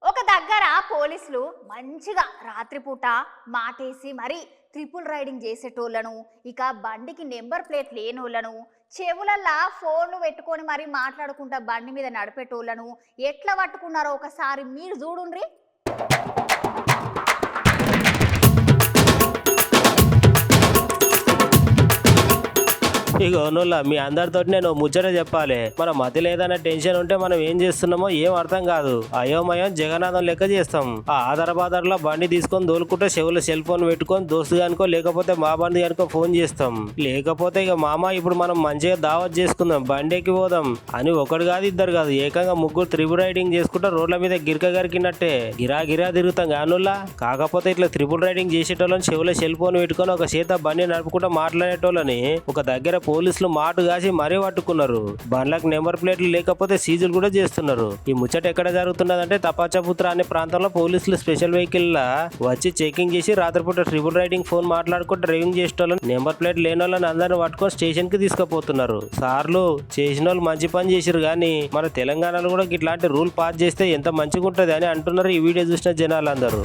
ఒక దగ్గర పోలీసులు మంచిగా రాత్రిపూట మాటేసి మరి ట్రిపుల్ రైడింగ్ చేసేటోళ్ళను, ఇక బండికి నెంబర్ ప్లేట్ లేనోళ్ళను, చెవులల్లా ఫోన్లు పెట్టుకొని మరి మాట్లాడుకుంటా బండి మీద నడిపేటోళ్ళను ఎట్లా పట్టుకున్నారో ఒకసారి మీరు చూడుండ్రి. ఇగో నోళ్ళ మీ అందరితో నేను ముచ్చట చెప్పాలి. మన మధ్యలో ఏదైనా టెన్షన్ ఉంటే మనం ఏం చేస్తున్నామో ఏం అర్థం కాదు. అయోమయం జగన్నాథం లెక్క చేస్తాం. ఆ ఆధారబాదర్లో బండి తీసుకొని దోలుకుంటే చెవులు సెల్ ఫోన్ పెట్టుకొని దోస్తు కనుకో లేకపోతే మా బండి కనుకో ఫోన్ చేస్తాం. లేకపోతే ఇక మామ ఇప్పుడు మనం మంచిగా దావత్ చేసుకుందాం, బండి ఎక్కి పోదాం అని ఒకటి కాదు ఇద్దరు కాదు ఏకంగా ముగ్గురు త్రిపుల్ రైడింగ్ చేసుకుంటే రోడ్ల మీద గిరక గరికినట్టే గిరా గిరా తిరుగుతాం గానుల్లా. కాకపోతే ఇట్లా త్రిపుల్ రైడింగ్ చేసేటోళ్ళని చెవులో సెల్ ఫోన్ పెట్టుకొని ఒక చేత బండి నడుపుకుంటూ మాట్లాడేటోళ్ళని ఒక దగ్గర పోలీసులు మాటు కాసి మరీ పట్టుకున్నారు. బండ్లకు నెంబర్ ప్లేట్లు లేకపోతే సీజులు కూడా చేస్తున్నారు. ఈ ముచ్చట ఎక్కడ జరుగుతున్నదంటే తపాచపుత్ర అనే ప్రాంతంలో పోలీసులు స్పెషల్ వెహికల్ లా వచ్చి చెకింగ్ చేసి రాత్రిపూట ట్రిపుల్ రైడింగ్ ఫోన్ మాట్లాడుకుంటూ డ్రైవింగ్ చేసేటోళ్ళని నెంబర్ ప్లేట్ లేని వాళ్ళని అందరిని పట్టుకొని స్టేషన్ కి తీసుకుపోతున్నారు. సార్లు చేసిన వాళ్ళు మంచి పని చేసిరు కానీ మన తెలంగాణలో కూడా ఇట్లాంటి రూల్ పాస్ చేస్తే ఎంత మంచిగా ఉంటది అని అంటున్నారు ఈ వీడియో చూసిన జనాలందరూ.